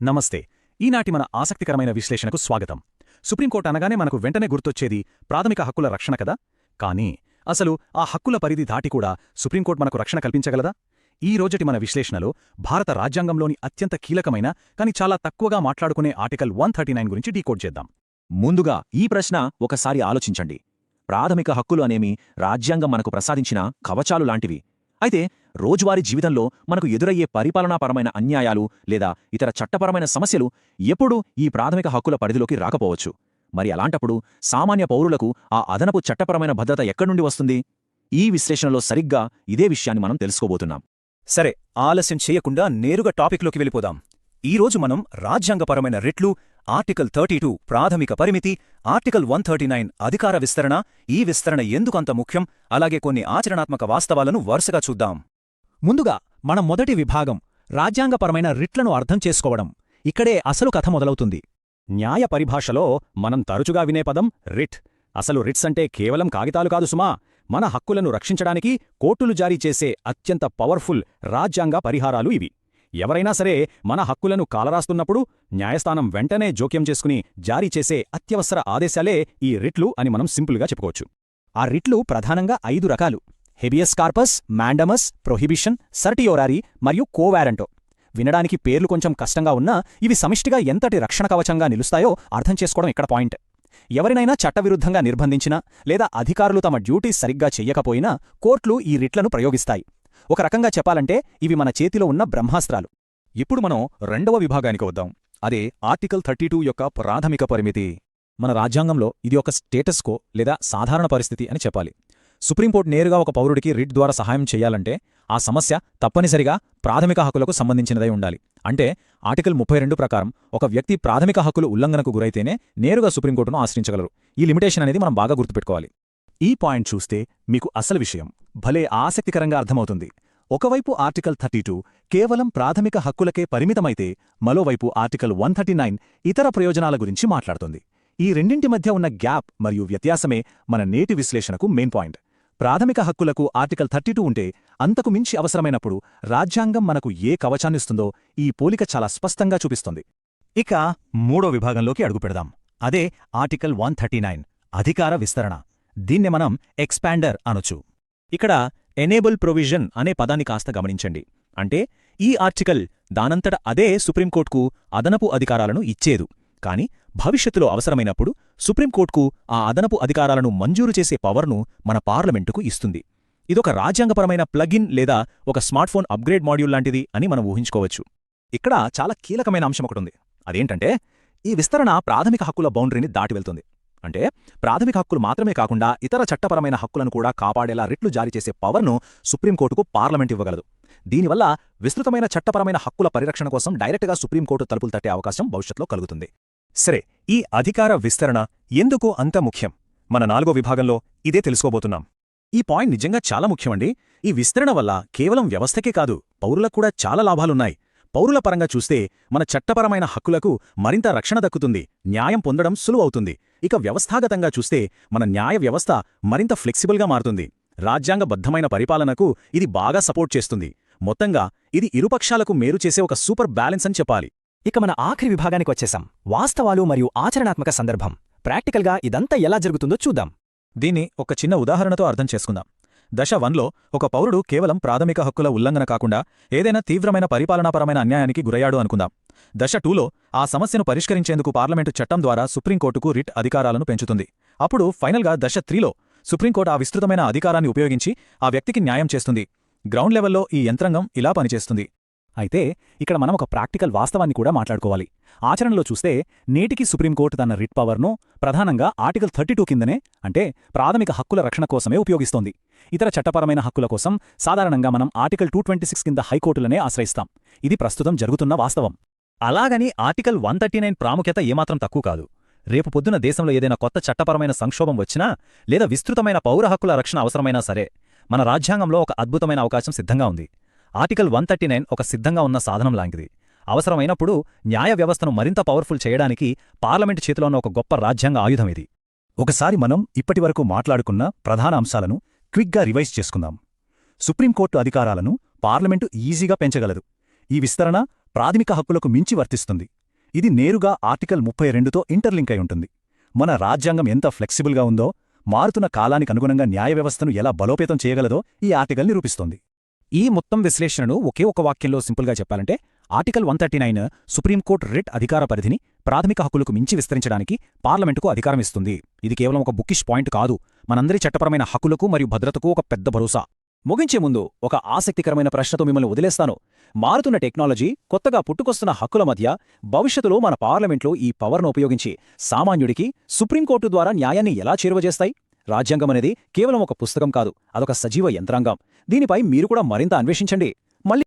నమస్తే. ఈనాటి మన ఆసక్తికరమైన విశ్లేషణకు స్వాగతం. సుప్రీంకోర్టు అనగానే మనకు వెంటనే గుర్తొచ్చేది ప్రాథమిక హక్కుల రక్షణ కదా. కానీ అసలు ఆ హక్కుల పరిధి దాటి కూడా సుప్రీంకోర్టు మనకు రక్షణ కల్పించగలదా? ఈ రోజటి మన విశ్లేషణలో భారత రాజ్యాంగంలోని అత్యంత కీలకమైన కానీ చాలా తక్కువగా మాట్లాడుకునే ఆర్టికల్ 139 గురించి డీకోడ్ చేద్దాం. ముందుగా ఈ ప్రశ్న ఒకసారి ఆలోచించండి. ప్రాథమిక హక్కులు అనేవి రాజ్యాంగం మనకు ప్రసాదించిన కవచాలు లాంటివి. అయితే రోజువారీ జీవితంలో మనకు ఎదురయ్యే పరిపాలనాపరమైన అన్యాయాలు లేదా ఇతర చట్టపరమైన సమస్యలు ఎప్పుడూ ఈ ప్రాథమిక హక్కుల పరిధిలోకి రాకపోవచ్చు. మరి అలాంటప్పుడు సామాన్య పౌరులకు ఆ అదనపు చట్టపరమైన భద్రత ఎక్కడ్నుండి వస్తుంది? ఈ విశ్లేషణలో సరిగ్గా ఇదే విషయాన్ని మనం తెలుసుకోబోతున్నాం. సరే, ఆలస్యం చేయకుండా నేరుగా టాపిక్లోకి వెళ్ళిపోదాం. ఈరోజు మనం రాజ్యాంగపరమైన రిట్లు, ఆర్టికల్ 32 ప్రాథమిక పరిమితి, ఆర్టికల్ 139 అధికార విస్తరణ, ఈ విస్తరణ ఎందుకంత ముఖ్యం, అలాగే కొన్ని ఆచరణాత్మక వాస్తవాలను వరుసగా చూద్దాం. ముందుగా మన మొదటి విభాగం రాజ్యాంగపరమైన రిట్లను అర్థం చేసుకోవడం. ఇక్కడే అసలు కథ మొదలవుతుంది. న్యాయ పరిభాషలో మనం తరచుగా వినే పదం రిట్. అసలు రిట్స్ అంటే కేవలం కాగితాలు కాదు సుమా, మన హక్కులను రక్షించడానికి కోర్టులు జారీ చేసే అత్యంత పవర్ఫుల్ రాజ్యాంగ పరిహారాలు ఇవి. ఎవరైనా సరే మన హక్కులను కాలరాస్తున్నప్పుడు న్యాయస్థానం వెంటనే జోక్యం చేసుకుని జారీ చేసే అత్యవసర ఆదేశాలే ఈ రిట్లు అని మనం సింపుల్గా చెప్పుకోవచ్చు. ఆ రిట్లు ప్రధానంగా 5 రకాలు: హెబియస్ కార్పస్, మాండమస్, ప్రొహిబిషన్, సర్టియోరారీ మరియు కోవారంటో. వినడానికి పేర్లు కొంచెం కష్టంగా ఉన్నా ఇవి సమిష్టిగా ఎంతటి రక్షణ కవచంగా నిలుస్తాయో అర్థం చేసుకోవడం ఇక్కడ పాయింట్. ఎవరినైనా చట్టవిరుద్ధంగా నిర్బంధించినా లేదా అధికారులు తమ డ్యూటీస్ సరిగ్గా చెయ్యకపోయినా కోర్టులు ఈ రిట్లను ప్రయోగిస్తాయి. ఒక రకంగా చెప్పాలంటే ఇవి మన చేతిలో ఉన్న బ్రహ్మాస్త్రాలు. ఇప్పుడు మనం రెండవ విభాగానికి వద్దాం. అదే ఆర్టికల్ 32 యొక్క ప్రాథమిక పరిమితి. మన రాజ్యాంగంలో ఇది ఒక స్టేటస్ కో లేదా సాధారణ పరిస్థితి అని చెప్పాలి. సుప్రీంకోర్టు నేరుగా ఒక పౌరుడికి రిట్ ద్వారా సహాయం చేయాలంటే ఆ సమస్య తప్పనిసరిగా ప్రాథమిక హక్కులకు సంబంధించినదై ఉండాలి. అంటే ఆర్టికల్ 32 ప్రకారం ఒక వ్యక్తి ప్రాథమిక హక్కులు ఉల్లంఘనకు గురైతేనే నేరుగా సుప్రీంకోర్టును ఆశ్రయించగలరు. ఈ లిమిటేషన్ అనేది మనం బాగా గుర్తుపెట్టుకోవాలి. ఈ పాయింట్ చూస్తే మీకు అసలు విషయం భలే ఆసక్తికరంగా అర్థమవుతుంది. ఒకవైపు ఆర్టికల్ 32 కేవలం ప్రాథమిక హక్కులకే పరిమితమైతే, మరోవైపు ఆర్టికల్ 139 ఇతర ప్రయోజనాల గురించి మాట్లాడుతుంది. ఈ రెండింటి మధ్య ఉన్న గ్యాప్ మరియు వ్యత్యాసమే మన నేటి విశ్లేషణకు మెయిన్ పాయింట్. ప్రాథమిక హక్కులకు ఆర్టికల్ 32 ఉంటే, అంతకు మించి అవసరమైనప్పుడు రాజ్యాంగం మనకు ఏ కవచాన్నిస్తుందో ఈ పోలిక చాలా స్పష్టంగా చూపిస్తుంది. ఇక మూడో విభాగంలోకి అడుగుపెడదాం. అదే ఆర్టికల్ 139 అధికార విస్తరణ. దీన్ని మనం ఎక్స్పాండర్ అనొచ్చు. ఇక్కడ ఎనేబుల్ ప్రొవిజన్ అనే పదాన్ని కాస్త గమనించండి. అంటే ఈ ఆర్టికల్ దానంతట అదే సుప్రీంకోర్టుకు అదనపు అధికారాలను ఇచ్చేదు. కాని భవిష్యత్తులో అవసరమైనప్పుడు సుప్రీంకోర్టుకు ఆ అదనపు అధికారాలను మంజూరు చేసే పవర్ను మన పార్లమెంటుకు ఇస్తుంది. ఇదొక రాజ్యాంగపరమైన ప్లగిన్ లేదా ఒక స్మార్ట్ఫోన్ అప్గ్రేడ్ మాడ్యూల్ లాంటిది అని మనం ఊహించుకోవచ్చు. ఇక్కడ చాలా కీలకమైన అంశం ఒకటుంది. అదేంటంటే ఈ విస్తరణ ప్రాథమిక హక్కుల బౌండరీని దాటి వెళ్తుంది. అంటే ప్రాథమిక హక్కులు మాత్రమే కాకుండా ఇతర చట్టపరమైన హక్కులను కూడా కాపాడేలా రిట్లు జారీ చేసే పవర్ను సుప్రీంకోర్టుకు పార్లమెంట్ ఇవ్వగలదు. దీనివల్ల విస్తృతమైన చట్టపరమైన హక్కుల పరిరక్షణ కోసం డైరెక్ట్గా సుప్రీంకోర్టు తలుపులు తట్టే అవకాశం భవిష్యత్తులో కలుగుతుంది. సరే, ఈ అధికార విస్తరణ ఎందుకు అంత ముఖ్యం? మన 4వ విభాగంలో ఇదే తెలుసుకోబోతున్నాం. ఈ పాయింట్ నిజంగా చాలా ముఖ్యమండి. ఈ విస్తరణ వల్ల కేవలం వ్యవస్థకే కాదు, పౌరులకు కూడా చాలా లాభాలున్నాయి. పౌరుల పరంగా చూస్తే మన చట్టపరమైన హక్కులకు మరింత రక్షణ దక్కుతుంది, న్యాయం పొందడం సులువవుతుంది. ఇక వ్యవస్థాగతంగా చూస్తే మన న్యాయ వ్యవస్థ మరింత ఫ్లెక్సిబుల్గా మారుతుంది. రాజ్యాంగబద్ధమైన పరిపాలనకు ఇది బాగా సపోర్ట్ చేస్తుంది. మొత్తంగా ఇది ఇరుపక్షాలకు మేలు చేసే ఒక సూపర్ బ్యాలెన్స్ అని చెప్పాలి. ఇక మన ఆఖరి విభాగానికి వచ్చేసాం. వాస్తవాలు మరియు ఆచరణాత్మక సందర్భం. ప్రాక్టికల్గా ఇదంతా ఎలా జరుగుతుందో చూద్దాం. దీన్ని ఒక చిన్న ఉదాహరణతో అర్థం చేసుకుందాం. దశ 1లో ఒక పౌరుడు కేవలం ప్రాథమిక హక్కుల ఉల్లంఘన కాకుండా ఏదైనా తీవ్రమైన పరిపాలనాపరమైన అన్యాయానికి గురయ్యాడు అనుకుందాం. దశ 2లో ఆ సమస్యను పరిష్కరించేందుకు పార్లమెంటు చట్టం ద్వారా సుప్రీంకోర్టుకు రిట్ అధికారాలను పెంచుతుంది. అప్పుడు ఫైనల్గా దశ 3లో సుప్రీంకోర్టు ఆ విస్తృతమైన అధికారాన్ని ఉపయోగించి ఆ వ్యక్తికి న్యాయం చేస్తుంది. గ్రౌండ్ లెవెల్లో ఈ యంత్రాంగం ఇలా పనిచేస్తుంది. అయితే ఇక్కడ మనం ఒక ప్రాక్టికల్ వాస్తవాన్ని కూడా మాట్లాడుకోవాలి. ఆచరణలో చూస్తే నేటికి సుప్రీంకోర్టు తన రిట్ పవర్ను ప్రధానంగా ఆర్టికల్ 32 కిందనే, అంటే ప్రాథమిక హక్కుల రక్షణ కోసమే ఉపయోగిస్తోంది. ఇతర చట్టపరమైన హక్కుల కోసం సాధారణంగా మనం ఆర్టికల్ 226 కింద హైకోర్టులనే ఆశ్రయిస్తాం. ఇది ప్రస్తుతం జరుగుతున్న వాస్తవం. అలాగని ఆర్టికల్ 139 ప్రాముఖ్యత ఏమాత్రం తక్కువ కాదు. రేపు పొద్దున దేశంలో ఏదైనా కొత్త చట్టపరమైన సంక్షోభం వచ్చినా లేదా విస్తృతమైన పౌర హక్కుల రక్షణ అవసరమైనా సరే, మన రాజ్యాంగంలో ఒక అద్భుతమైన అవకాశం సిద్ధంగా ఉంది. ఆర్టికల్ 139 ఒక సిద్ధంగా ఉన్న సాధనం లాంటిది. అవసరమైనప్పుడు న్యాయ వ్యవస్థను మరింత పవర్ఫుల్ చేయడానికి పార్లమెంటు చేతిలో ఉన్న ఒక గొప్ప రాజ్యాంగ ఆయుధం ఇది. ఒకసారి మనం ఇప్పటివరకు మాట్లాడుకున్న ప్రధాన అంశాలను క్విక్గా రివైజ్ చేసుకుందాం. సుప్రీంకోర్టు అధికారాలను పార్లమెంటు ఈజీగా పెంచగలదు. ఈ విస్తరణ ప్రాథమిక హక్కులకు మించి వర్తిస్తుంది. ఇది నేరుగా ఆర్టికల్ 32తో ఇంటర్లింక్ అయి ఉంటుంది. మన రాజ్యాంగం ఎంత ఫ్లెక్సిబుల్గా ఉందో, మారుతున్న కాలానికి అనుగుణంగా న్యాయ వ్యవస్థను ఎలా బలోపేతం చేయగలదో ఈ ఆర్టికల్ నిరూపిస్తోంది. ఈ మొత్తం విశ్లేషణను ఒకే ఒక వాక్యంలో సింపుల్గా చెప్పాలంటే, ఆర్టికల్ 139 సుప్రీంకోర్టు రిట్ అధికార పరిధిని ప్రాథమిక హక్కులకు మించి విస్తరించడానికి పార్లమెంటుకు అధికారం ఇస్తుంది. ఇది కేవలం ఒక బుక్కిష్ పాయింట్ కాదు, మనందరి చట్టపరమైన హక్కులకు మరియు భద్రతకు ఒక పెద్ద భరోసా. ముగించే ముందు ఒక ఆసక్తికరమైన ప్రశ్నతో మిమ్మల్ని వదిలేస్తాను. మారుతున్న టెక్నాలజీ, కొత్తగా పుట్టుకొస్తున్న హక్కుల మధ్య భవిష్యత్తులో మన పార్లమెంట్లో ఈ పవర్ను ఉపయోగించి సామాన్యుడికి సుప్రీంకోర్టు ద్వారా న్యాయాన్ని ఎలా చేరువజేస్తాయి? రాజ్యాంగమనేది కేవలం ఒక పుస్తకం కాదు, అదొక సజీవ యంత్రాంగం. దీనిపై మీరు కూడా మరింత అన్వేషించండి. మళ్ళీ